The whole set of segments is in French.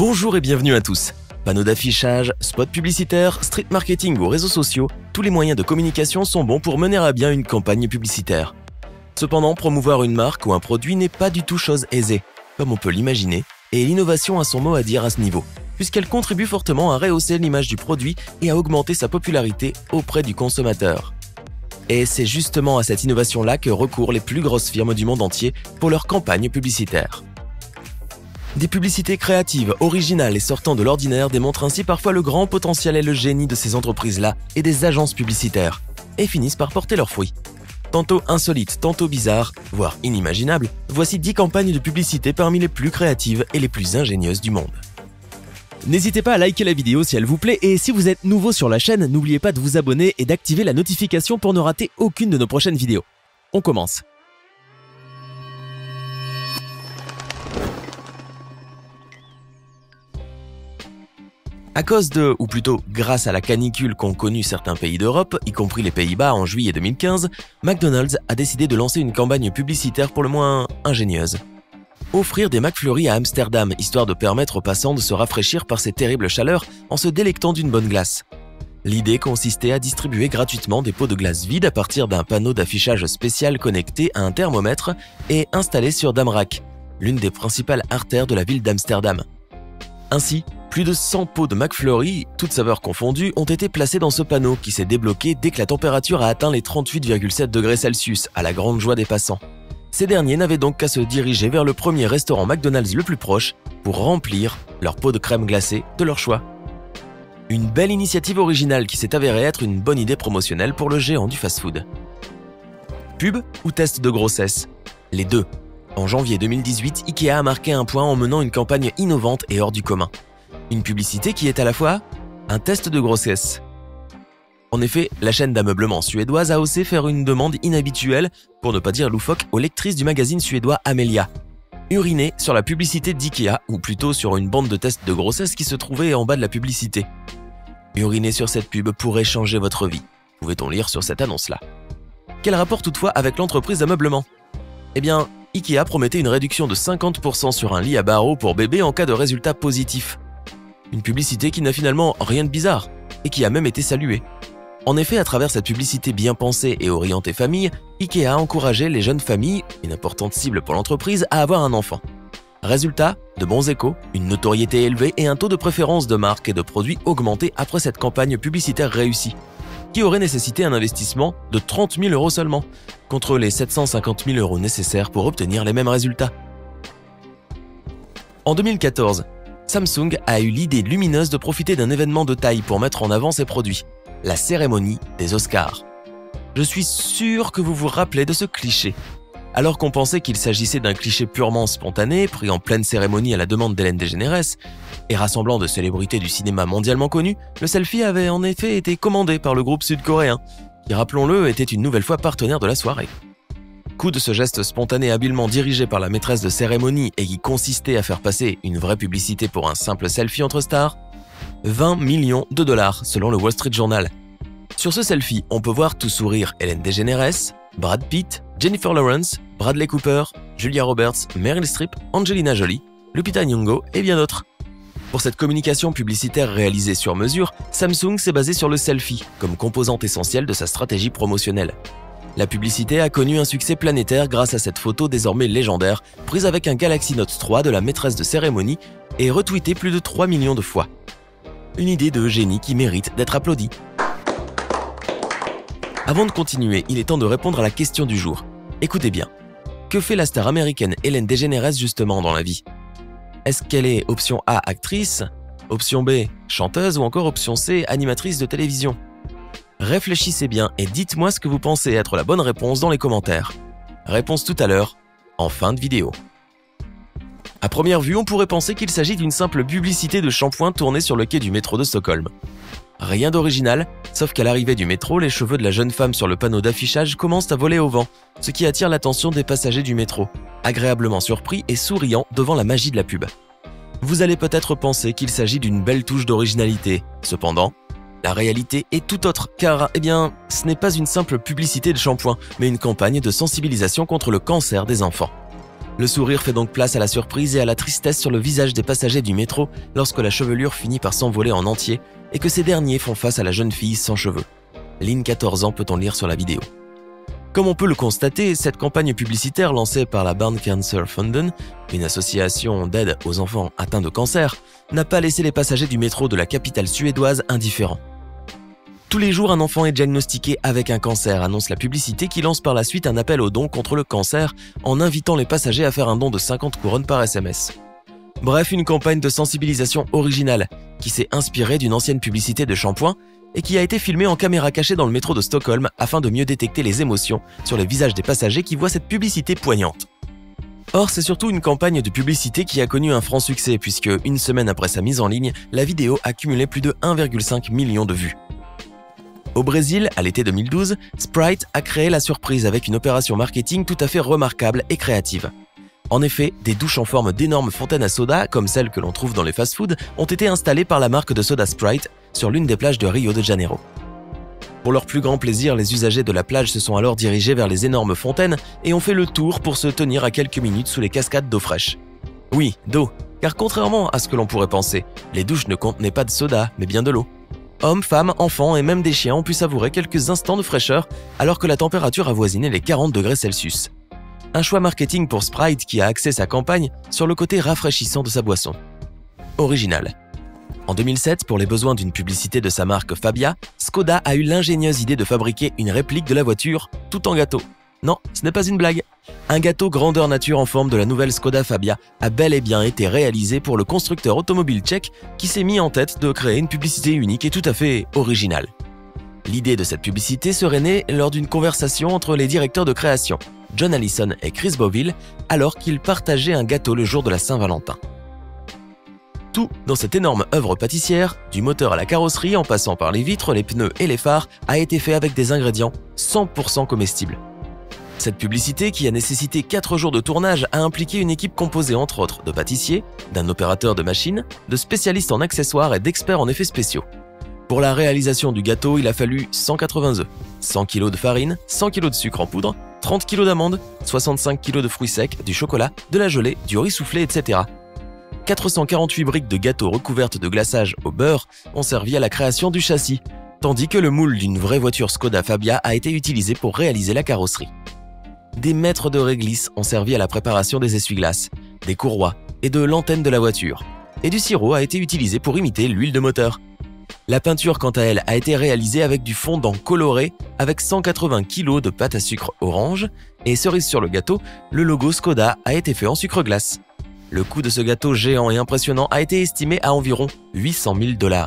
Bonjour et bienvenue à tous. Panneaux d'affichage, spots publicitaires, street marketing ou réseaux sociaux, tous les moyens de communication sont bons pour mener à bien une campagne publicitaire. Cependant, promouvoir une marque ou un produit n'est pas du tout chose aisée, comme on peut l'imaginer, et l'innovation a son mot à dire à ce niveau, puisqu'elle contribue fortement à rehausser l'image du produit et à augmenter sa popularité auprès du consommateur. Et c'est justement à cette innovation-là que recourent les plus grosses firmes du monde entier pour leurs campagnes publicitaires. Des publicités créatives, originales et sortant de l'ordinaire démontrent ainsi parfois le grand potentiel et le génie de ces entreprises-là et des agences publicitaires, et finissent par porter leurs fruits. Tantôt insolites, tantôt bizarres, voire inimaginables, voici 10 campagnes de publicité parmi les plus créatives et les plus ingénieuses du monde. N'hésitez pas à liker la vidéo si elle vous plaît, et si vous êtes nouveau sur la chaîne, n'oubliez pas de vous abonner et d'activer la notification pour ne rater aucune de nos prochaines vidéos. On commence. À cause de, ou plutôt grâce à la canicule qu'ont connue certains pays d'Europe, y compris les Pays-Bas en juillet 2015, McDonald's a décidé de lancer une campagne publicitaire pour le moins ingénieuse. Offrir des McFlurry à Amsterdam, histoire de permettre aux passants de se rafraîchir par ces terribles chaleurs en se délectant d'une bonne glace. L'idée consistait à distribuer gratuitement des pots de glace vides à partir d'un panneau d'affichage spécial connecté à un thermomètre et installé sur Damrak, l'une des principales artères de la ville d'Amsterdam. Ainsi, plus de 100 pots de McFlurry, toutes saveurs confondues, ont été placés dans ce panneau qui s'est débloqué dès que la température a atteint les 38,7 degrés Celsius, à la grande joie des passants. Ces derniers n'avaient donc qu'à se diriger vers le premier restaurant McDonald's le plus proche pour remplir leur pot de crème glacée de leur choix. Une belle initiative originale qui s'est avérée être une bonne idée promotionnelle pour le géant du fast-food. Pub ou test de grossesse? Les deux. En janvier 2018, Ikea a marqué un point en menant une campagne innovante et hors du commun. Une publicité qui est à la fois un test de grossesse. En effet, la chaîne d'ameublement suédoise a osé faire une demande inhabituelle, pour ne pas dire loufoque, aux lectrices du magazine suédois Amelia. Uriner sur la publicité d'Ikea, ou plutôt sur une bande de test de grossesse qui se trouvait en bas de la publicité. Uriner sur cette pub pourrait changer votre vie, pouvait-on lire sur cette annonce-là. Quel rapport toutefois avec l'entreprise d'ameublement? Eh bien, Ikea promettait une réduction de 50% sur un lit à barreaux pour bébé en cas de résultat positif. Une publicité qui n'a finalement rien de bizarre, et qui a même été saluée. En effet, à travers cette publicité bien pensée et orientée famille, Ikea a encouragé les jeunes familles, une importante cible pour l'entreprise, à avoir un enfant. Résultat, de bons échos, une notoriété élevée et un taux de préférence de marques et de produits augmenté après cette campagne publicitaire réussie, qui aurait nécessité un investissement de 30 000 € seulement, contre les 750 000 € nécessaires pour obtenir les mêmes résultats. En 2014, Samsung a eu l'idée lumineuse de profiter d'un événement de taille pour mettre en avant ses produits, la cérémonie des Oscars. Je suis sûr que vous vous rappelez de ce cliché. Alors qu'on pensait qu'il s'agissait d'un cliché purement spontané, pris en pleine cérémonie à la demande d'Hélène DeGeneres, et rassemblant de célébrités du cinéma mondialement connues, le selfie avait en effet été commandé par le groupe sud-coréen, qui, rappelons-le, était une nouvelle fois partenaire de la soirée. Coup de ce geste spontané habilement dirigé par la maîtresse de cérémonie et qui consistait à faire passer une vraie publicité pour un simple selfie entre stars, 20 millions de dollars selon le Wall Street Journal. Sur ce selfie, on peut voir tout sourire Hélène DeGeneres, Brad Pitt, Jennifer Lawrence, Bradley Cooper, Julia Roberts, Meryl Streep, Angelina Jolie, Lupita Nyong'o et bien d'autres. Pour cette communication publicitaire réalisée sur mesure, Samsung s'est basé sur le selfie comme composante essentielle de sa stratégie promotionnelle. La publicité a connu un succès planétaire grâce à cette photo désormais légendaire, prise avec un Galaxy Note 3 de la maîtresse de cérémonie et retweetée plus de 3 millions de fois. Une idée de génie qui mérite d'être applaudie. Avant de continuer, il est temps de répondre à la question du jour. Écoutez bien, que fait la star américaine Hélène DeGeneres justement dans la vie? Est-ce qu'elle est option A, actrice, option B, chanteuse ou encore option C, animatrice de télévision? Réfléchissez bien et dites-moi ce que vous pensez être la bonne réponse dans les commentaires. Réponse tout à l'heure, en fin de vidéo. À première vue, on pourrait penser qu'il s'agit d'une simple publicité de shampoing tournée sur le quai du métro de Stockholm. Rien d'original, sauf qu'à l'arrivée du métro, les cheveux de la jeune femme sur le panneau d'affichage commencent à voler au vent, ce qui attire l'attention des passagers du métro, agréablement surpris et souriants devant la magie de la pub. Vous allez peut-être penser qu'il s'agit d'une belle touche d'originalité. Cependant, la réalité est tout autre, car, ce n'est pas une simple publicité de shampoing, mais une campagne de sensibilisation contre le cancer des enfants. Le sourire fait donc place à la surprise et à la tristesse sur le visage des passagers du métro lorsque la chevelure finit par s'envoler en entier et que ces derniers font face à la jeune fille sans cheveux. Lynn, 14 ans, peut-on lire sur la vidéo. Comme on peut le constater, cette campagne publicitaire lancée par la Barn Cancer Fonden, une association d'aide aux enfants atteints de cancer, n'a pas laissé les passagers du métro de la capitale suédoise indifférents. Tous les jours, un enfant est diagnostiqué avec un cancer, annonce la publicité qui lance par la suite un appel au don contre le cancer en invitant les passagers à faire un don de 50 couronnes par SMS. Bref, une campagne de sensibilisation originale qui s'est inspirée d'une ancienne publicité de shampoing et qui a été filmée en caméra cachée dans le métro de Stockholm afin de mieux détecter les émotions sur les visages des passagers qui voient cette publicité poignante. Or, c'est surtout une campagne de publicité qui a connu un franc succès puisque, une semaine après sa mise en ligne, la vidéo a cumulé plus de 1,5 million de vues. Au Brésil, à l'été 2012, Sprite a créé la surprise avec une opération marketing tout à fait remarquable et créative. En effet, des douches en forme d'énormes fontaines à soda, comme celles que l'on trouve dans les fast-foods, ont été installées par la marque de soda Sprite sur l'une des plages de Rio de Janeiro. Pour leur plus grand plaisir, les usagers de la plage se sont alors dirigés vers les énormes fontaines et ont fait le tour pour se tenir à quelques minutes sous les cascades d'eau fraîche. Oui, d'eau, car contrairement à ce que l'on pourrait penser, les douches ne contenaient pas de soda, mais bien de l'eau. Hommes, femmes, enfants et même des chiens ont pu savourer quelques instants de fraîcheur alors que la température avoisinait les 40 degrés Celsius. Un choix marketing pour Sprite qui a axé sa campagne sur le côté rafraîchissant de sa boisson. Original. En 2007, pour les besoins d'une publicité de sa marque Fabia, Skoda a eu l'ingénieuse idée de fabriquer une réplique de la voiture tout en gâteau. Non, ce n'est pas une blague. Un gâteau grandeur nature en forme de la nouvelle Skoda Fabia a bel et bien été réalisé pour le constructeur automobile tchèque qui s'est mis en tête de créer une publicité unique et tout à fait originale. L'idée de cette publicité serait née lors d'une conversation entre les directeurs de création, John Allison et Chris Boville, alors qu'ils partageaient un gâteau le jour de la Saint-Valentin. Tout dans cette énorme œuvre pâtissière, du moteur à la carrosserie en passant par les vitres, les pneus et les phares, a été fait avec des ingrédients 100% comestibles. Cette publicité, qui a nécessité 4 jours de tournage, a impliqué une équipe composée entre autres de pâtissiers, d'un opérateur de machine, de spécialistes en accessoires et d'experts en effets spéciaux. Pour la réalisation du gâteau, il a fallu 180 œufs, 100 kg de farine, 100 kg de sucre en poudre, 30 kg d'amandes, 65 kg de fruits secs, du chocolat, de la gelée, du riz soufflé, etc. 448 briques de gâteau recouvertes de glaçage au beurre ont servi à la création du châssis, tandis que le moule d'une vraie voiture Skoda Fabia a été utilisé pour réaliser la carrosserie. Des mètres de réglisse ont servi à la préparation des essuie-glaces, des courroies et de l'antenne de la voiture, et du sirop a été utilisé pour imiter l'huile de moteur. La peinture, quant à elle, a été réalisée avec du fondant coloré avec 180 kg de pâte à sucre orange et cerise sur le gâteau, le logo Skoda a été fait en sucre glace. Le coût de ce gâteau géant et impressionnant a été estimé à environ 800 000 $.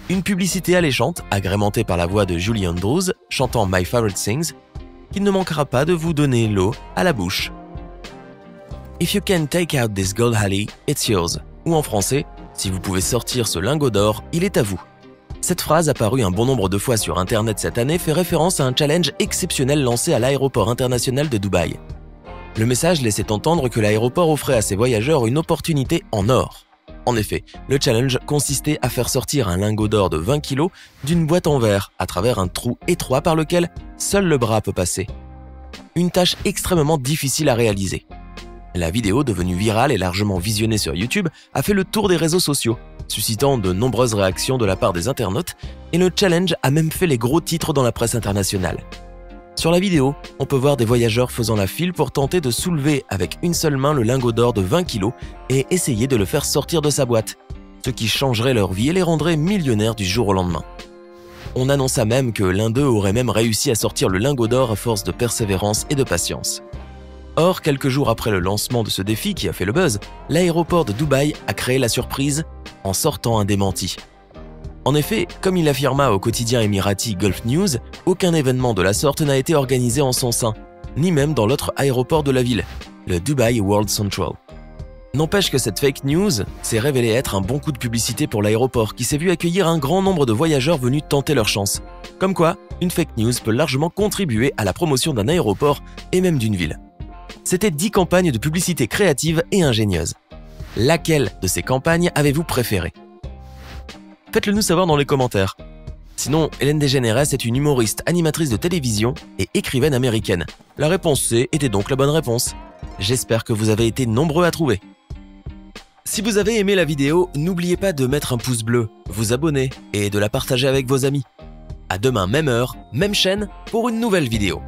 Une publicité alléchante, agrémentée par la voix de Julie Andrews, chantant My Favorite Things, qui ne manquera pas de vous donner l'eau à la bouche. If you can take out this gold Hallie, it's yours. Ou en français, si vous pouvez sortir ce lingot d'or, il est à vous. Cette phrase, apparue un bon nombre de fois sur Internet cette année, fait référence à un challenge exceptionnel lancé à l'aéroport international de Dubaï. Le message laissait entendre que l'aéroport offrait à ses voyageurs une opportunité en or. En effet, le challenge consistait à faire sortir un lingot d'or de 20 kg d'une boîte en verre à travers un trou étroit par lequel seul le bras peut passer. Une tâche extrêmement difficile à réaliser. La vidéo, devenue virale et largement visionnée sur YouTube, a fait le tour des réseaux sociaux, suscitant de nombreuses réactions de la part des internautes, et le challenge a même fait les gros titres dans la presse internationale. Sur la vidéo, on peut voir des voyageurs faisant la file pour tenter de soulever avec une seule main le lingot d'or de 20 kg et essayer de le faire sortir de sa boîte, ce qui changerait leur vie et les rendrait millionnaires du jour au lendemain. On annonça même que l'un d'eux aurait même réussi à sortir le lingot d'or à force de persévérance et de patience. Or, quelques jours après le lancement de ce défi qui a fait le buzz, l'aéroport de Dubaï a créé la surprise en sortant un démenti. En effet, comme il affirma au quotidien émirati Gulf News, aucun événement de la sorte n'a été organisé en son sein, ni même dans l'autre aéroport de la ville, le Dubai World Central. N'empêche que cette fake news s'est révélée être un bon coup de publicité pour l'aéroport qui s'est vu accueillir un grand nombre de voyageurs venus tenter leur chance. Comme quoi, une fake news peut largement contribuer à la promotion d'un aéroport et même d'une ville. C'était 10 campagnes de publicité créatives et ingénieuses. Laquelle de ces campagnes avez-vous préférée ? Faites-le nous savoir dans les commentaires. Sinon, Ellen DeGeneres est une humoriste, animatrice de télévision et écrivaine américaine. La réponse C était donc la bonne réponse. J'espère que vous avez été nombreux à trouver. Si vous avez aimé la vidéo, n'oubliez pas de mettre un pouce bleu, vous abonner et de la partager avec vos amis. À demain, même heure, même chaîne, pour une nouvelle vidéo.